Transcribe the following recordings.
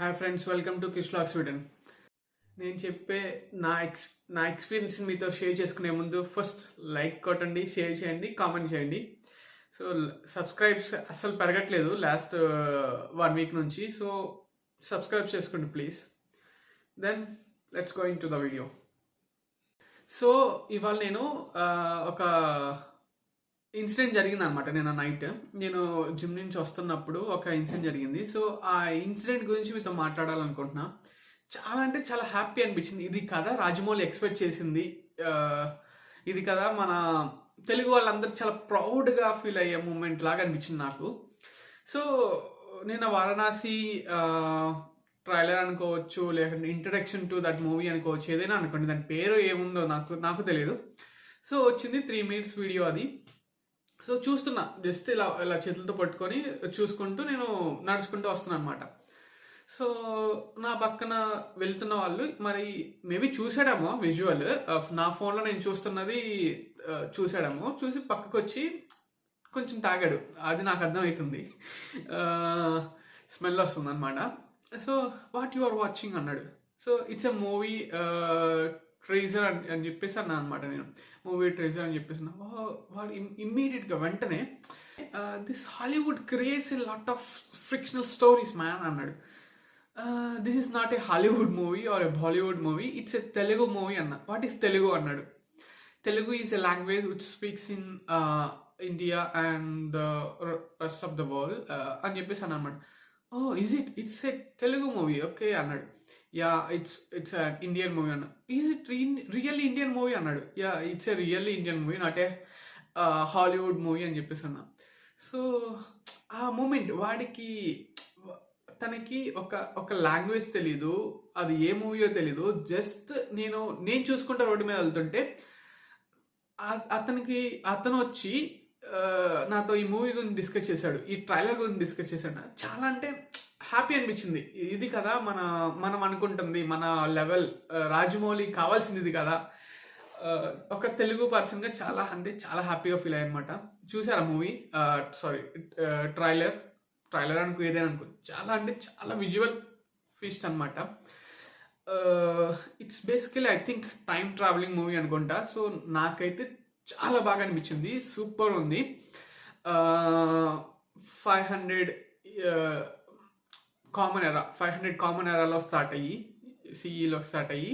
Hi friends, welcome to Kish vlogs Sweden. నేను చెప్పే నా ఎక్స్పీరియన్స్ మీతో షేర్ చేసుకునే ముందు ఫస్ట్ లైక్ కొట్టండి, షేర్ చేయండి, కామెంట్ చేయండి. సో సబ్స్క్రైబ్స్ అస్సలు పెరగట్లేదు లాస్ట్ 1 వీక్ నుంచి. సో సబ్స్క్రైబ్ చేసుకోండి please. Then let's go into the video. So ఇవాళ నేను ఒక ఇన్సిడెంట్ జరిగింది అనమాట. నేను జిమ్ నుంచి వస్తున్నప్పుడు ఒక ఇన్సిడెంట్ జరిగింది. సో ఆ ఇన్సిడెంట్ గురించి మీతో మాట్లాడాలనుకుంటున్నా. చాలా అంటే చాలా హ్యాపీ అనిపించింది. ఇది కదా రాజమౌళి ఎక్స్పెక్ట్ చేసింది, ఇది కదా మన తెలుగు వాళ్ళందరూ చాలా ప్రౌడ్గా ఫీల్ అయ్యే మూమెంట్ లాగా అనిపించింది నాకు. సో నేను వారణాసి ట్రైలర్ అనుకోవచ్చు, లేకుంటే ఇంట్రడక్షన్ టు దట్ మూవీ అనుకోవచ్చు, ఏదైనా అనుకోండి, దాని పేరు ఏముందో నాకు తెలియదు. సో వచ్చింది 3 minutes వీడియో అది. సో చూస్తున్నా, జస్ట్ ఇలా ఇలా చేతులతో పట్టుకొని చూసుకుంటూ నేను నడుచుకుంటూ వస్తున్నాను అనమాట. సో నా పక్కన వెళ్తున్న వాళ్ళు మరి మేబీ చూసాడేమో విజువల్, నా ఫోన్లో నేను చూస్తున్నది చూసాడేమో, చూసి పక్కకు వచ్చి కొంచెం తాగాడు. అది నాకు అర్థమవుతుంది, స్మెల్ వస్తుంది అనమాట. So what you are watching అన్నాడు. So it's a movie treasure అని చెప్పేసి అన్నా అనమాట. నేను మూవీ ట్రేజర్ అని చెప్పేసి వాడు ఇమ్మీడియట్గా వెంటనే this Hollywood creates a lot of frictional stories man అన్నాడు. This is not a Hollywood movie or a Bollywood movie, it's a Telugu movie అన్న. వాట్ ఈస్ తెలుగు అన్నాడు. Telugu is a language which speaks in India and rest of the world అని చెప్పేసి అన్న అనమాట. It's a Telugu movie, okay అన్నాడు. Yeah it's Indian movie అన్న. Is it really Indian movie అన్నాడు. Yeah it's a really Indian movie, not a Hollywood movie అని చెప్పేసి అన్నా. సో ఆ మూమెంట్ తనకి ఒక లాంగ్వేజ్ తెలీదు, అది ఏ మూవీయో తెలీదు. జస్ట్ నేను చూసుకుంటా రోడ్డు మీద వెళ్తుంటే అతను వచ్చి నాతో ఈ మూవీ గురించి డిస్కస్ చేశాడు, ఈ ట్రైలర్ గురించి డిస్కస్ చేశాడు. చాలా అంటే హ్యాపీ అనిపించింది. ఇది కదా మనం అనుకుంటుంది, మన లెవెల్ రాజమౌళి కావాల్సింది ఇది కదా. ఒక తెలుగు పర్సన్గా చాలా అంటే చాలా హ్యాపీగా ఫీల్ అయ్యాయి అనమాట. చూసారా మూవీ? ట్రైలర్ అనుకో, ఏదైనా అనుకో, చాలా అంటే చాలా విజువల్ ఫీస్ట్ అనమాట. It's basically I think time travelling movie అనుకుంటా. సో నాకైతే చాలా బాగా అనిపించింది, సూపర్ ఉంది. 500 కామన్ ఎరాలో స్టార్ట్ అయ్యి సిఈలో స్టార్ట్ అయ్యి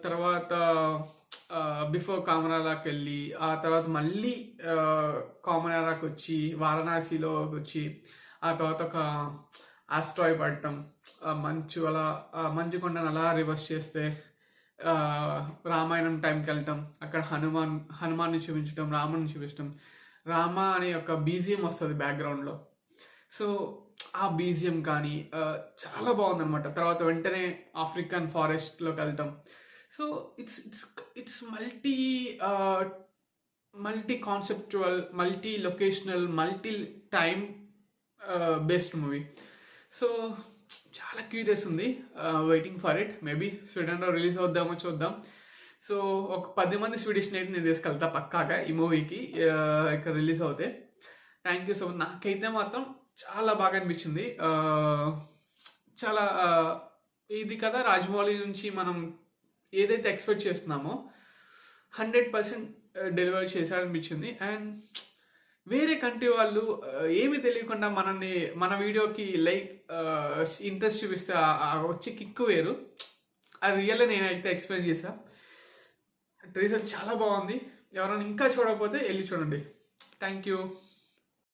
తర్వాత బిఫోర్ కామన్ ఎరాకి వెళ్ళి ఆ తర్వాత మళ్ళీ కామన్ ఎరాకి వచ్చి వారణాసిలో వచ్చి ఆ తర్వాత ఒక ఆస్ట్రాయిడ్ పడటం, మంచు కొండను అలా రివర్స్ చేస్తే రామాయణం టైంకి వెళ్ళటం, అక్కడ హనుమాన్ని చూపించడం, రాముని చూపించడం, రామ అనే ఒక బీజిఎం వస్తుంది బ్యాక్గ్రౌండ్లో. సో ఆ బీజిఎం కానీ చాలా బాగుందనమాట. తర్వాత వెంటనే ఆఫ్రికన్ ఫారెస్ట్లోకి వెళ్తాం. So it's multi conceptual, multi locational, multi time based movie. So చాలా క్యూరియస్ ఉంది, వెయిటింగ్ ఫర్ ఇట్. మేబీ స్వీడన్లో రిలీజ్ అవుద్దామో చూద్దాం. సో ఒక 10 మంది స్వీడిష్ని అయితే నేను తీసుకెళ్తా పక్కాగా ఈ మూవీకి, ఇక్కడ రిలీజ్ అవుతే. Thank you so much. నాకైతే మాత్రం చాలా బాగా అనిపించింది. చాలా ఇది కదా రాజమౌళి నుంచి మనం ఏదైతే ఎక్స్పెక్ట్ చేస్తున్నామో 100% డెలివరీ చేశాడనిపించింది. అండ్ వేరే కంట్రీ వాళ్ళు ఏమీ తెలియకుండా మన వీడియోకి ఇంట్రెస్ట్ చూపిస్తే వచ్చి కిక్కు వేరు. అది రియల్గా నేనైతే ఎక్స్ప్లెయిన్ చేశా. ట్రైలర్ చాలా బాగుంది. ఎవరైనా ఇంకా చూడకపోతే వెళ్ళి చూడండి. Thank you.